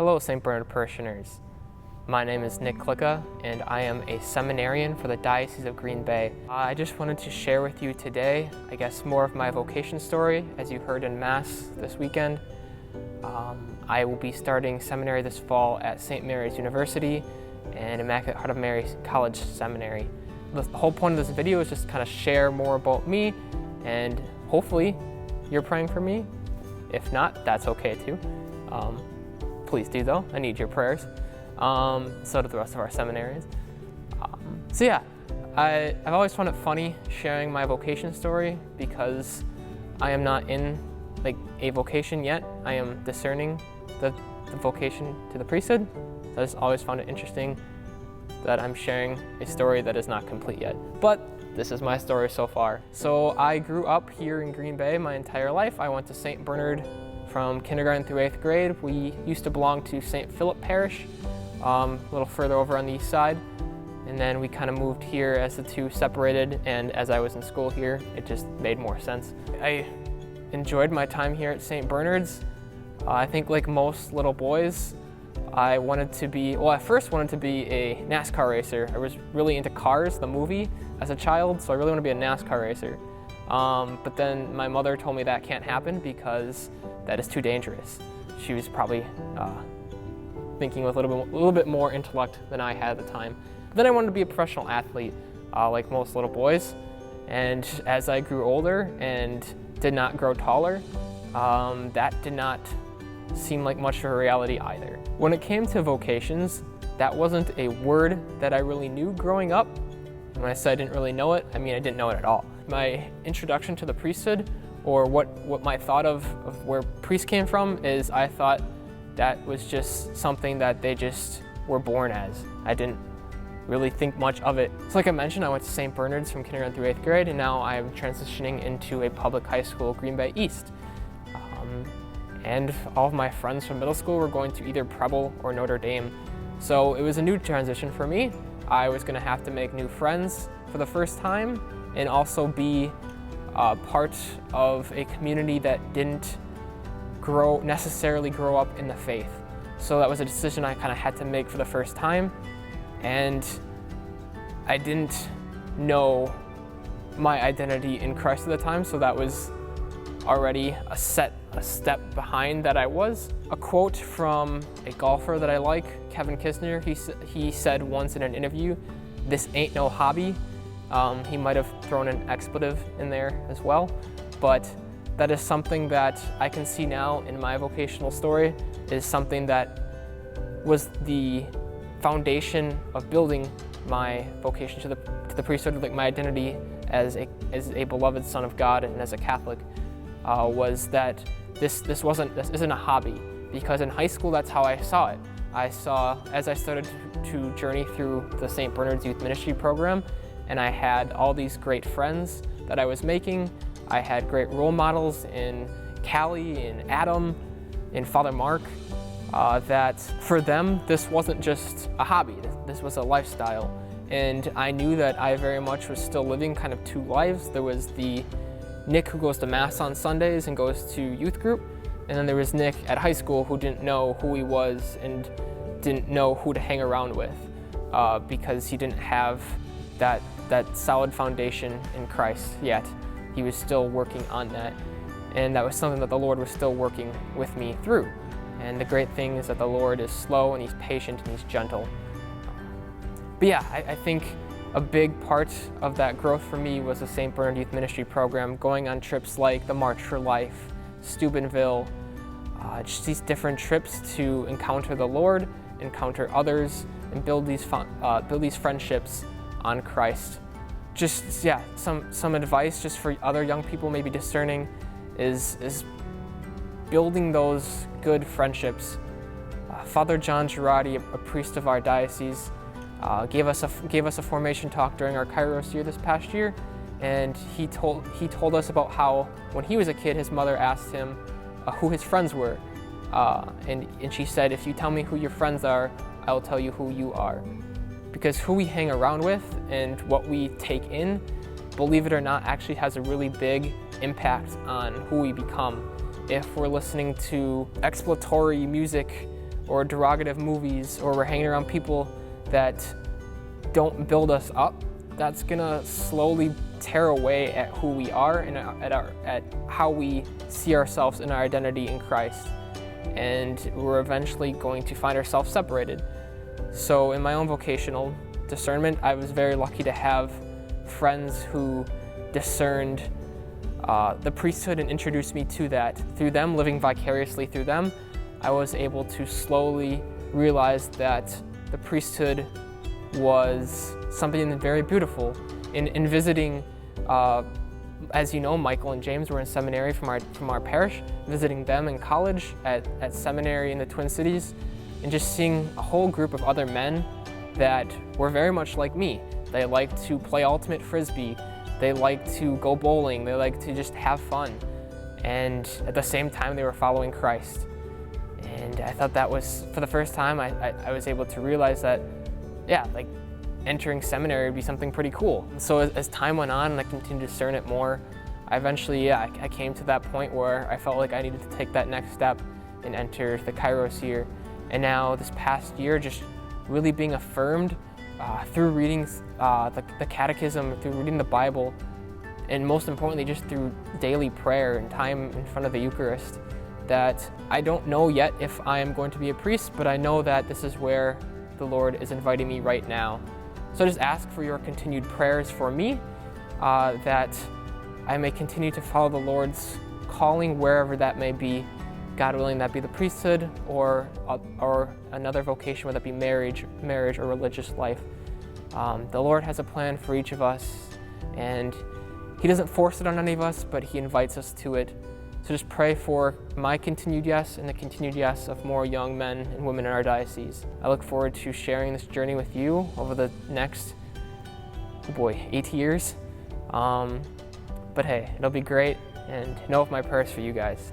Hello, St. Bernard parishioners. My name is Klika, and I am a seminarian for the Diocese of Green Bay. I just wanted to share with you today, I guess, more of my vocation story, as you heard in Mass this weekend. I will be starting seminary this fall at St. Mary's University and Immaculate Heart of Mary College Seminary. The whole point of this video is just kind of share more about me, and hopefully you're praying for me. If not, that's okay too. Please do though, I need your prayers. So do the rest of our seminarians. I've always found it funny sharing my vocation story because I am not in a vocation yet. I am discerning the vocation to the priesthood. So I just always found it interesting that I'm sharing a story that is not complete yet. But this is my story so far. So I grew up here in Green Bay my entire life. I went to St. Bernard from kindergarten through 8th grade. We used to belong to St. Philip Parish, a little further over on the east side. And then we kind of moved here as the two separated, and as I was in school here, it just made more sense. I enjoyed my time here at St. Bernard's. I think like most little boys, I first wanted to be a NASCAR racer. I was really into Cars, the movie, as a child, so I really want to be a NASCAR racer. But then my mother told me that can't happen because that is too dangerous. She was probably thinking with a little bit more intellect than I had at the time. But then I wanted to be a professional athlete, like most little boys. And as I grew older and did not grow taller, that did not seem like much of a reality either. When it came to vocations, that wasn't a word that I really knew growing up. When I said I didn't really know it, I mean I didn't know it at all. My introduction to the priesthood, or what my thought of where priests came from, is I thought that was just something that they just were born as. I didn't really think much of it. So like I mentioned, I went to St. Bernard's from kindergarten through 8th grade, and now I'm transitioning into a public high school, Green Bay East. And all of my friends from middle school were going to either Preble or Notre Dame. So it was a new transition for me. I was gonna have to make new friends for the first time and also be part of a community that didn't necessarily grow up in the faith. So that was a decision I kind of had to make for the first time. And I didn't know my identity in Christ at the time, so that was already a step behind that I was. A quote from a golfer that I like, Kevin Kisner, he said once in an interview, "This ain't no hobby." He might have thrown an expletive in there as well, but that is something that I can see now in my vocational story, is something that was the foundation of building my vocation to the priesthood, like my identity as a beloved son of God and as a Catholic, was that this isn't a hobby. Because in high school, that's how I saw it. As I started to journey through the St. Bernard's Youth Ministry program, and I had all these great friends that I was making. I had great role models in Callie, in Adam, in Father Mark, that for them, this wasn't just a hobby, this was a lifestyle. And I knew that I very much was still living kind of two lives. There was the Nick who goes to Mass on Sundays and goes to youth group, and then there was Nick at high school who didn't know who he was and didn't know who to hang around with because he didn't have that solid foundation in Christ yet. He was still working on that, and that was something that the Lord was still working with me through. And the great thing is that the Lord is slow and He's patient and He's gentle. But yeah, I think a big part of that growth for me was the St. Bernard Youth Ministry program, going on trips like the March for Life, Steubenville, just these different trips to encounter the Lord, encounter others, and build these friendships on Christ. Just some advice just for other young people maybe discerning is building those good friendships. Father John Girardi, a priest of our diocese, gave us a formation talk during our Kairos year this past year, and he told us about how when he was a kid, his mother asked him who his friends were, and she said, "If you tell me who your friends are, I will tell you who you are." Because who we hang around with and what we take in, believe it or not, actually has a really big impact on who we become. If we're listening to exploratory music or derogative movies, or we're hanging around people that don't build us up, that's gonna slowly tear away at who we are and at how we see ourselves and our identity in Christ. And we're eventually going to find ourselves separated. So in my own vocational discernment, I was very lucky to have friends who discerned the priesthood and introduced me to that. Through them, living vicariously through them, I was able to slowly realize that the priesthood was something very beautiful. In visiting, as you know, Michael and James were in seminary from our parish, visiting them in college at seminary in the Twin Cities, and just seeing a whole group of other men that were very much like me. They liked to play ultimate frisbee, they liked to go bowling, they liked to just have fun, and at the same time they were following Christ. And I thought that was, for the first time, I was able to realize that, yeah, like entering seminary would be something pretty cool. So as time went on and I continued to discern it more, I eventually, I came to that point where I felt like I needed to take that next step and enter the Kairos year. And now this past year, just really being affirmed through reading the catechism, through reading the Bible, and most importantly, just through daily prayer and time in front of the Eucharist, that I don't know yet if I am going to be a priest, but I know that this is where the Lord is inviting me right now. So just ask for your continued prayers for me, that I may continue to follow the Lord's calling wherever that may be. God willing, that be the priesthood or another vocation, whether that be marriage or religious life. The Lord has a plan for each of us, and He doesn't force it on any of us, but He invites us to it. So just pray for my continued yes and the continued yes of more young men and women in our diocese. I look forward to sharing this journey with you over the next, 8 years. But hey, it'll be great, and know of my prayers for you guys.